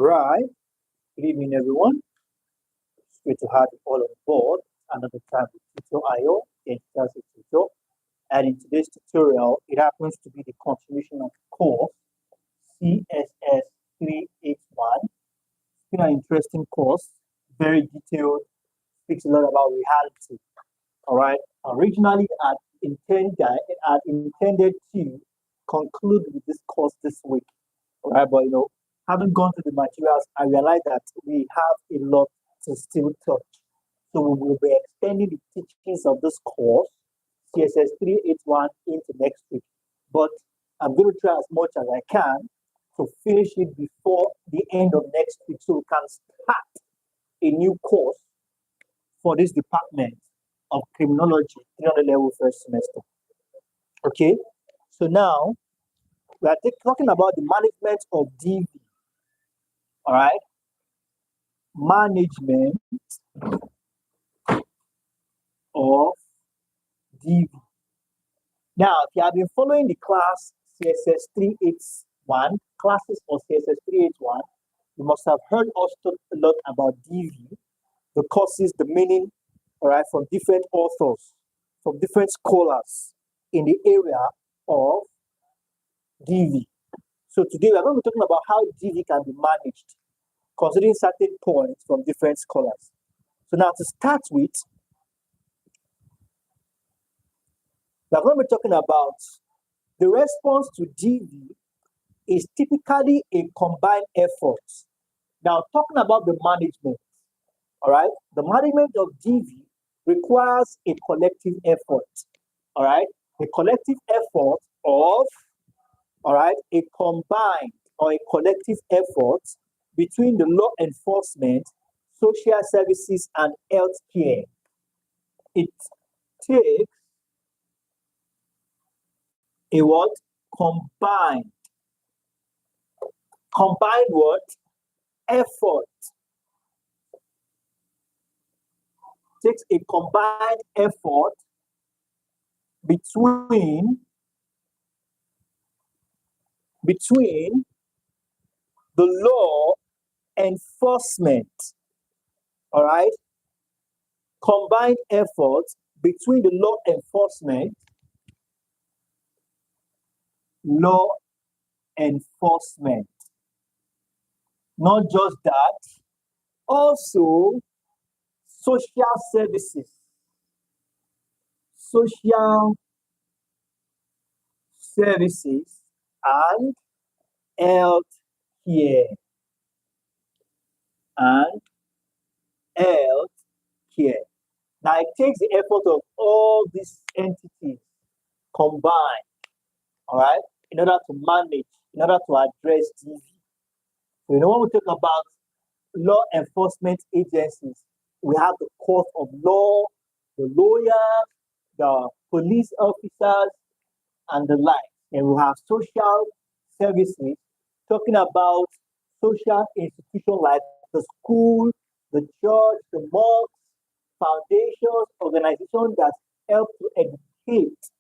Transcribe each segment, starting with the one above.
Right. Good evening, everyone. It's great to have you all on board. Another time with Tutor.io, the Education Tutor. And in today's tutorial, it happens to be the continuation of the course CSS381. It's been an interesting course, very detailed, speaks a lot about reality. All right. Originally, I intended to conclude with this course this week. All right, but having gone through the materials, I realized that we have a lot to still touch. So we will be extending the teachings of this course, CSS 381, into next week. But I'm going to try as much as I can to finish it before the end of next week so we can start a new course for this department of criminology, 300 level first semester. Okay, so now we are talking about the management of DV. All right, management of DV. Now, if you have been following the class CSS 381, classes for CSS 381, you must have heard us talk a lot about DV, the courses, the meaning, all right, from different authors, from different scholars in the area of DV. So today we are going to be talking about how DV can be managed, considering certain points from different scholars. So now to start with, we are going to be talking about the response to DV is typically a combined effort. Now, talking about the management, all right, the management of DV requires a collective effort, all right, a collective effort of, all right, a combined or a collective effort between the law enforcement, social services, and healthcare. It takes a what? Combined what? Effort. Takes a combined effort between the law enforcement, all right? Combined effort between the law enforcement, Not just that, also social services, and health care. Now it takes the effort of all these entities combined, all right, in order to manage, in order to address DV. So when we talk about law enforcement agencies, we have the court of law, the lawyers, the police officers, and the like. And we have social services, talking about social institutions like the school, the church, the mosques, foundations, organizations that help to educate,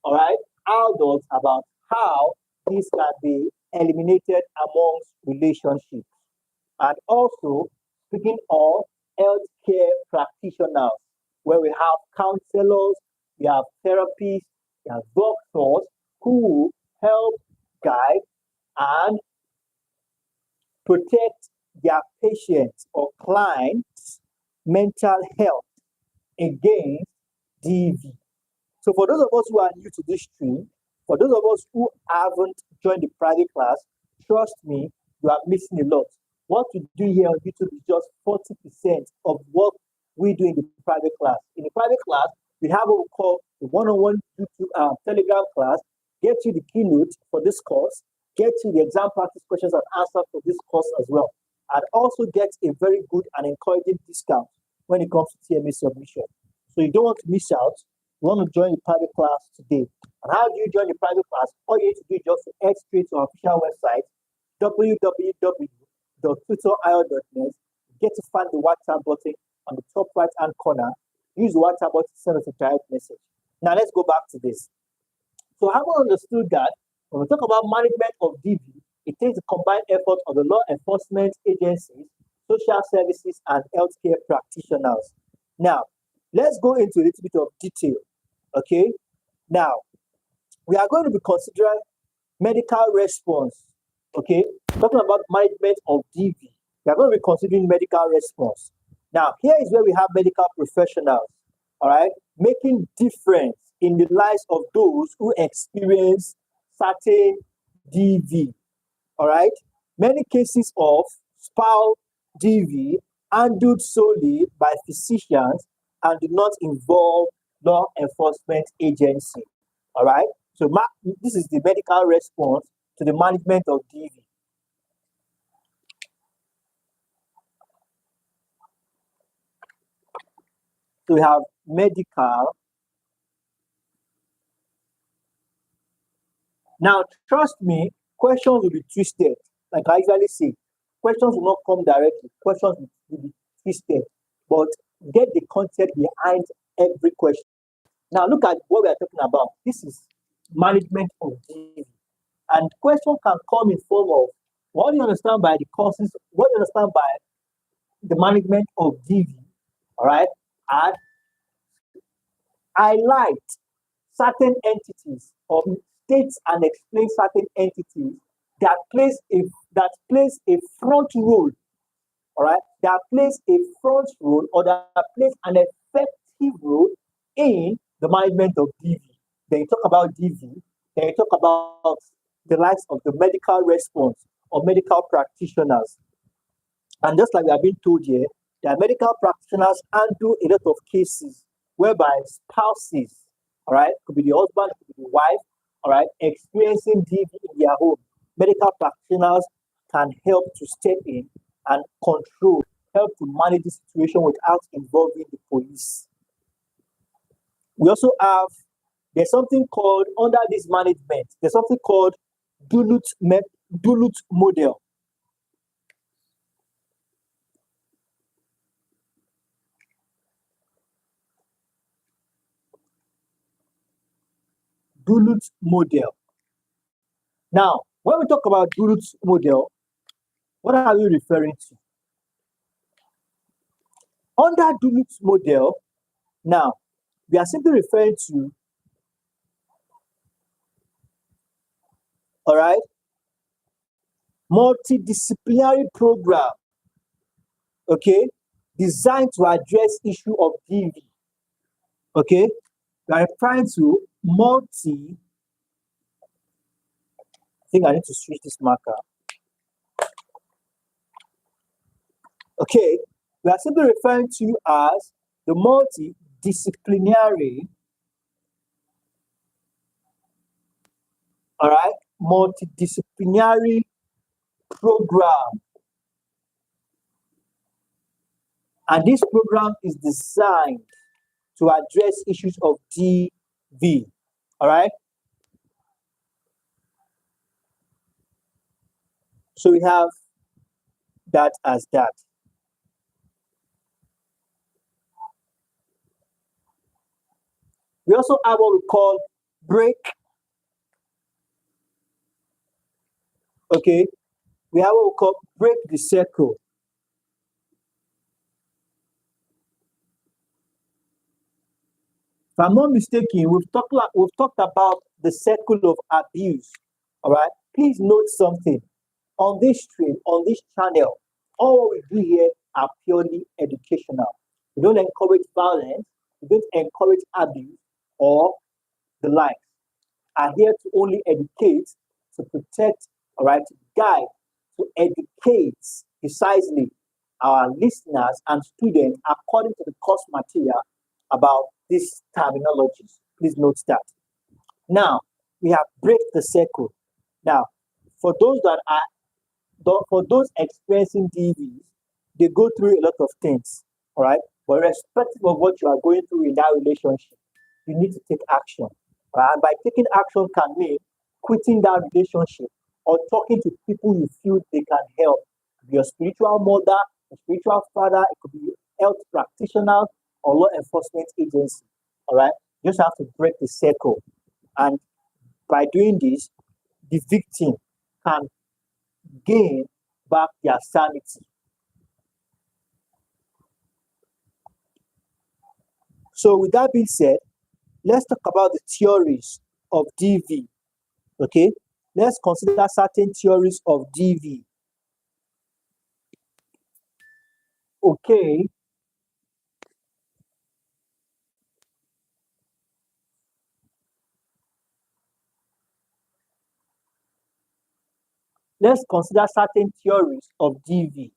all right, adults about how this can be eliminated amongst relationships. And also, speaking of healthcare practitioners, where we have counselors, we have therapists, we have doctors who help guide and protect their patients or clients' mental health against DV. So for those of us who are new to this stream, for those of us who haven't joined the private class, trust me, you are missing a lot. What we do here on YouTube is just 40% of what we do in the private class. In the private class, we have what we call the one-on-one YouTube Telegram class, get you the keynote for this course, get you the exam practice questions and answers for this course as well, and also get a very good and encouraging discount when it comes to TMA submission. So you don't want to miss out. You want to join the private class today. And how do you join the private class? All you need to do is just head straight to our official website, www.tutor.io.net. Get to find the WhatsApp button on the top right-hand corner. Use the WhatsApp button to send us a direct message. Now let's go back to this. So having understood that, when we talk about management of DV, It takes the combined effort of the law enforcement agencies, social services, and healthcare practitioners. Now, let's go into a little bit of detail. Okay, now we are going to be considering medical response. Okay, talking about management of DV. We are going to be considering medical response. Now, here is where we have medical professionals, all right, making difference in the lives of those who experience certain DV, all right. Many cases of spinal DV handled solely by physicians and do not involve law enforcement agency, all right. So this is the medical response to the management of DV. So we have medical. Now, trust me, questions will be twisted. Like I usually say, questions will not come directly. Questions will be twisted. But get the concept behind every question. Now, look at what we are talking about. This is management of DV. And question can come in form of what do you understand by the causes, what do you understand by the management of DV, all right? And highlight certain entities or states and explain certain entities that plays a front role, all right, that plays a front role or that plays an effective role in the management of DV. Then you talk about DV, then you talk about the likes of the medical response or medical practitioners. And just like we have been told here, that medical practitioners handle a lot of cases whereby spouses, all right, could be the husband, could be the wife, all right, experiencing DV in their home. Medical practitioners can help to step in and control, help to manage the situation without involving the police. We also have, there's something called, under this management, there's something called Duluth model. Duluth model. Now, when we talk about Duluth model, what are we referring to? Under Duluth model, now, we are simply referring to, all right, multidisciplinary program, okay, designed to address issue of DV, okay? We are referring to I think I need to switch this marker. Okay, we are simply referring to as the multidisciplinary, all right, multidisciplinary program. And this program is designed to address issues of DV, all right? So we have that as that. We also have what we call break. Okay, we have what we call break the circle. If I'm not mistaken, we've talked about the circle of abuse. All right, please note something. On this stream, on this channel, all we do here are purely educational. We don't encourage violence, we don't encourage abuse or the like. Are here to only educate, to protect, all right, to guide, to educate precisely our listeners and students according to the course material about these terminologies. Please note that. Now, we have break the circle. Now, for those experiencing DVs, they go through a lot of things, all right? But irrespective of what you are going through in that relationship, you need to take action. And by taking action can mean quitting that relationship or talking to people you feel they can help. It could be your spiritual mother, a spiritual father, it could be health practitioner or law enforcement agency, all right? You just have to break the circle. And by doing this, the victim can gain back their sanity. So with that being said, let's talk about the theories of DV. Okay, let's consider certain theories of DV. Okay, let's consider certain theories of DV.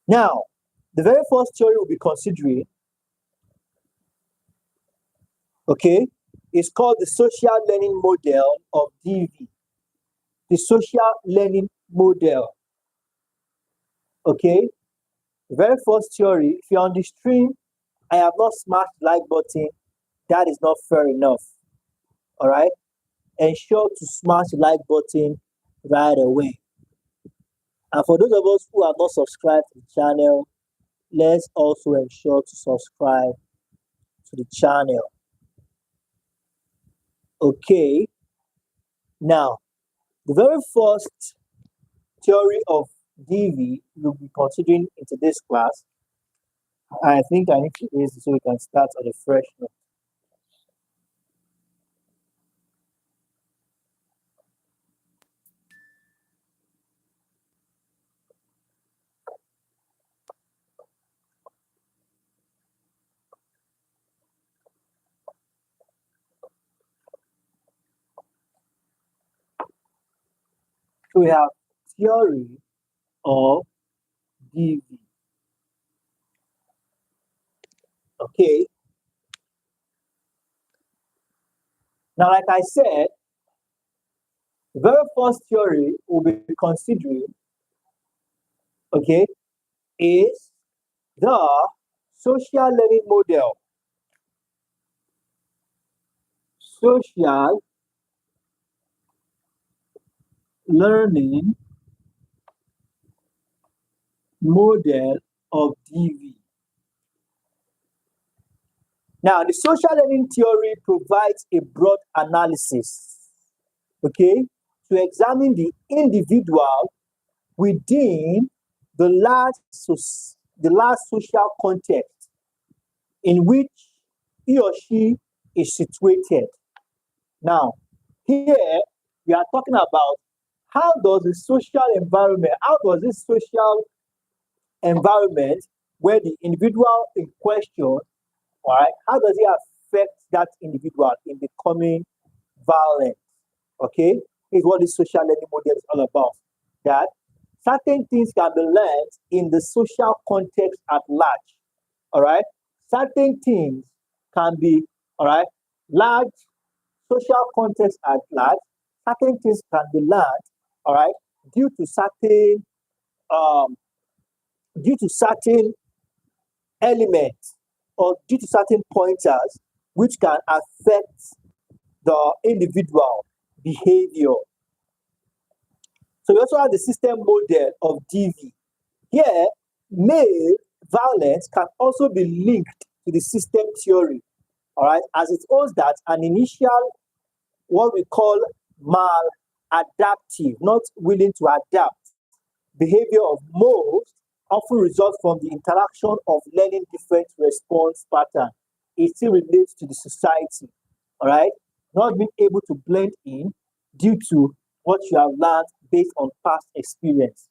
Now, the very first theory we'll be considering, okay, is called the social learning model of DV. The social learning model. Okay, the very first theory, if you're on the stream, I have not smashed the like button, that is not fair enough. All right, ensure to smash the like button right away. And for those of us who have not subscribed to the channel, let's also ensure to subscribe to the channel. Okay, now the very first theory of DV we'll be considering in today's class. I think I need to erase this so we can start on a fresh note. So we have theory of DV. Okay. Now, like I said, the very first theory we'll be considering, okay, is the social learning model. Social learning model of DV. Now, the social learning theory provides a broad analysis, okay, to examine the individual within the large social context in which he or she is situated. Now, here we are talking about how does this social environment where the individual in question, all right, how does it affect that individual in becoming violent? Okay, is what this social learning model is all about. That certain things can be learned in the social context at large. All right, certain things can be, all right, large social context at large. Certain things can be learned, all right, due to um, certain elements or due to certain pointers which can affect the individual behavior. So we also have the system model of DV. Here, male violence can also be linked to the system theory, all right, as it holds that an initial, what we call maladaptive, not willing to adapt, behavior of most often results from the interaction of learning different response pattern. It still relates to the society, all right? Not being able to blend in due to what you have learned based on past experience.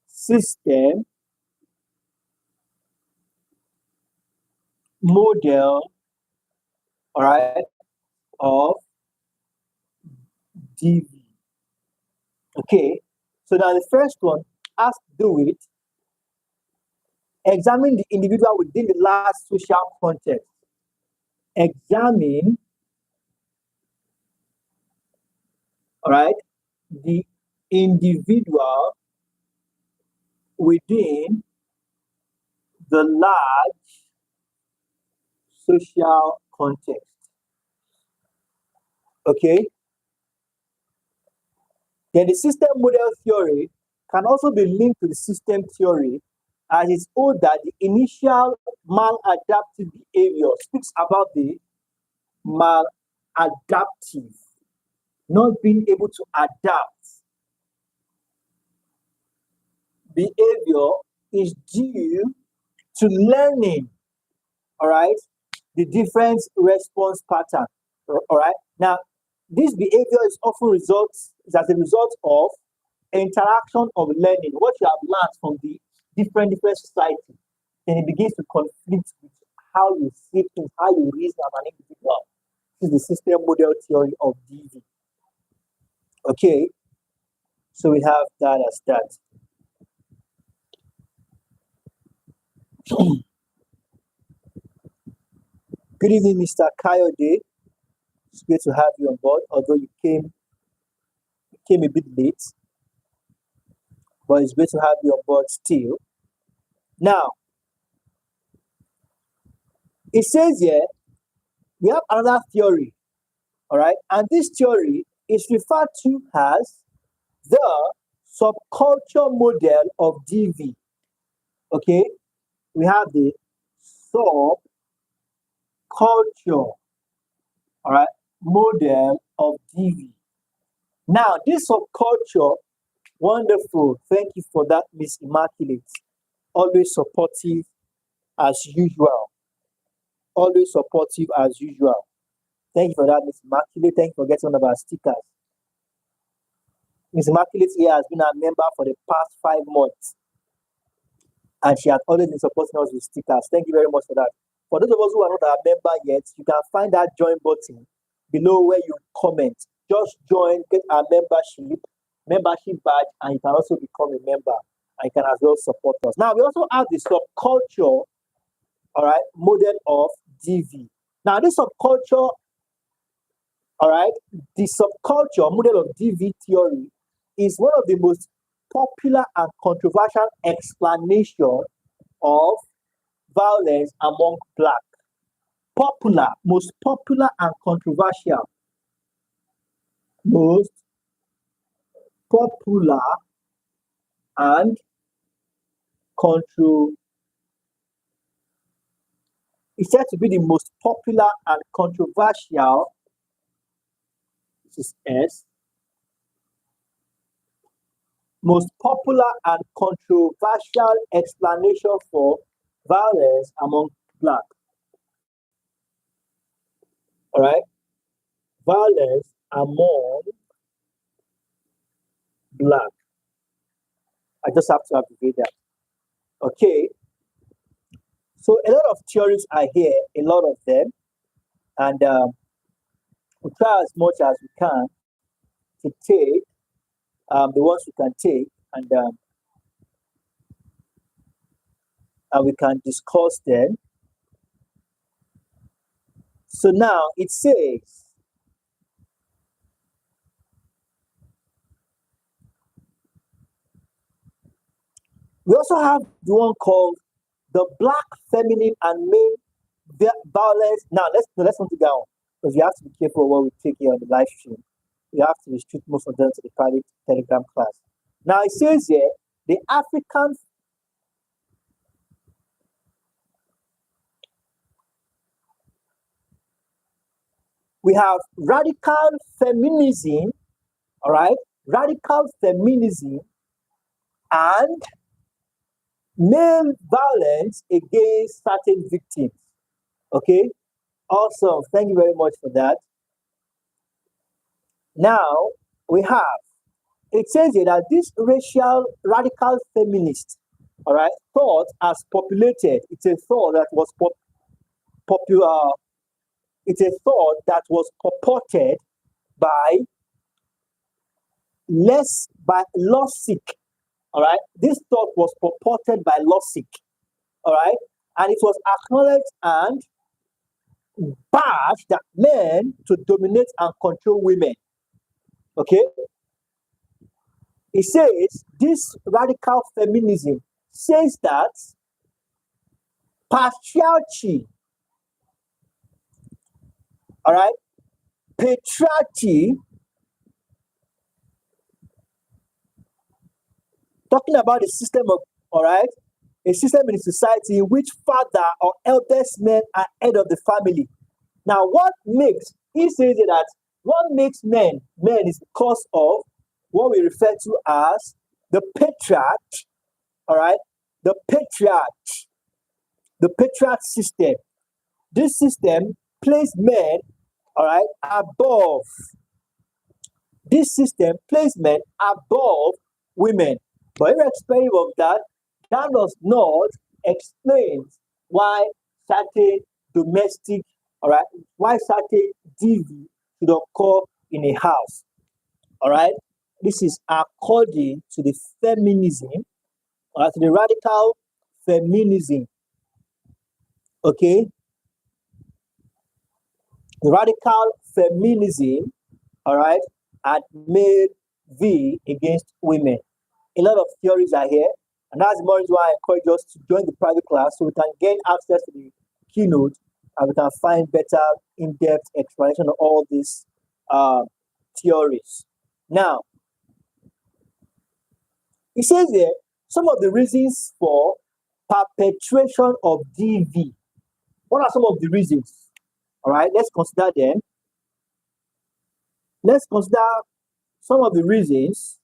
System model, all right, of DV. Okay, so now the first one has to do with examine the individual within the large social context. Examine, all right, the individual within the large social context. Okay. Then the system model theory can also be linked to the system theory as it's all that the initial maladaptive behavior speaks about the adaptive, not being able to adapt behavior is due to learning, all right, the different response pattern, all right. Now, this behavior is often as a result of interaction of learning, what you have learned from the different society, then it begins to conflict with how you see things, how you reason as an individual. This is the system model theory of DV. Okay, so we have that as that. Good evening, Mr. Kayode. It's great to have you on board, although you came a bit late, but it's great to have you on board still. Now, it says here, we have another theory, all right, and this theory is referred to as the subculture model of DV. Okay, we have the subculture, all right, model of DV. Now, this subculture, wonderful. Thank you for that, Miss Immaculate. Always supportive as usual. Always supportive as usual. Thank you for that, Miss Immaculate. Thank you for getting one of our stickers. Miss Immaculate here has been a member for the past 5 months, and she has always been supporting us with stickers. Thank you very much for that. For those of us who are not a member yet, you can find that join button below where you comment. Just join, get our membership badge, and you can also become a member, and you can as well support us. Now, we also have the subculture, all right, model of DV. Now, this subculture, all right, the subculture model of DV theory is one of the most popular and controversial explanation of violence among Black. Popular, most popular and controversial. Most popular and it's said to be the most popular and controversial, this is S, most popular and controversial explanation for violence among Black. All right, violence among Black. I just have to abbreviate that. Okay. So a lot of theories are here, a lot of them, and we try as much as we can to take the ones we can take, and we can discuss them. So now it says, we also have the one called the Black feminine and male violence. Now let's not go down, because you have to be careful what we take here on the live stream. You have to restrict most of them to the private Telegram class. Now it says here, the African we have radical feminism, all right, radical feminism and male violence against certain victims. Okay, awesome. Thank you very much for that. Now we have, it says here that this racial radical feminist, all right, thought has populated. It's a thought that was popular. It's a thought that was purported by Lossick. All right, this thought was purported by Lossick. All right, and it was acknowledged and badged that men to dominate and control women. Okay, it says this radical feminism says that patriarchy, all right, patriarchy, talking about a system of, all right, a system in society in which father or eldest men are head of the family. Now, what makes He says here that what makes men is because of what we refer to as the patriarch, all right? The patriarch system. This system places men, all right, above. This system places men above women. But irrespective of that, that does not explain why certain domestic, all right, why certain DV should occur in a house. All right, this is according to the feminism, to the radical feminism. Okay, the radical feminism, all right, had made V against women. A lot of theories are here, and that's more reason why I encourage us to join the private class so we can gain access to the keynote and we can find better in-depth explanation of all these theories. Now, it says here some of the reasons for perpetration of DV. What are some of the reasons? All right, let's consider them. Let's consider some of the reasons,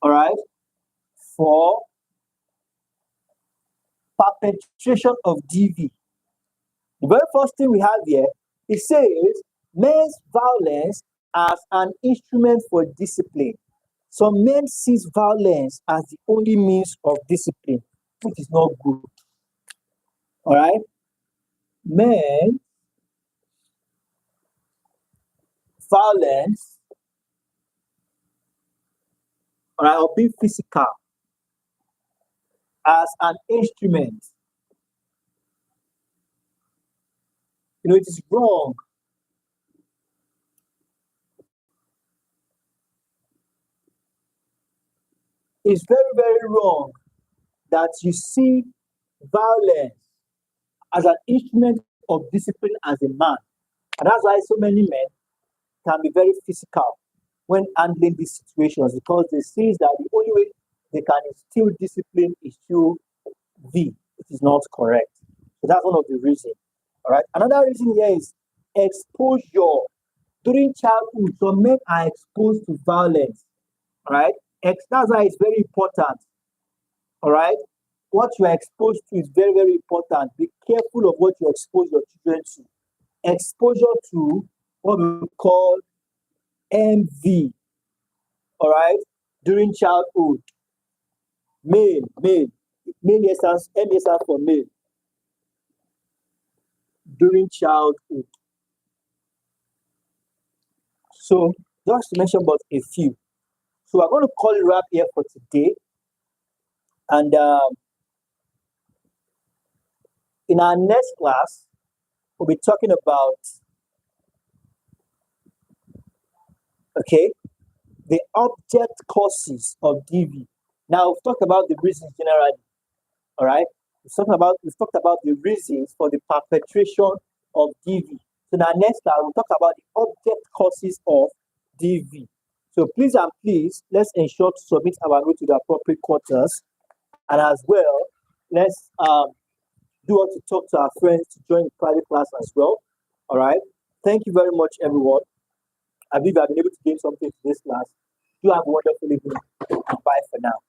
all right, for perpetration of DV. The very first thing we have here, it says men's violence as an instrument for discipline. Some men see violence as the only means of discipline, which is not good. All right? Men, violence, all right, or being physical as an instrument. You know, it is wrong. It's very, very wrong that you see violence as an instrument of discipline as a man. And that's why so many men can be very physical when handling these situations because they see that the only way they can instill discipline is through V. It is not correct. So that's one of the reasons. All right. Another reason here is exposure. During childhood, some men are exposed to violence. All right. That's why it's very important. All right. What you are exposed to is very, very important. Be careful of what you expose your children to. Exposure to what we call MV, all right, during childhood. Male, M stands for male. During childhood. So, just to mention about a few. So, we're going to call it wrap here for today. And in our next class, we'll be talking about, okay, the object causes of DV. Now, we've talked about the reasons generally, all right? We've talked about the reasons for the perpetration of DV. So in our next class, we'll talk about the object causes of DV. So please and please, let's ensure to submit our note to the appropriate quarters. And as well, let's do want to talk to our friends to join the private class as well. All right. Thank you very much, everyone. I believe I've been able to gain something to this class. You have a wonderful evening. Bye for now.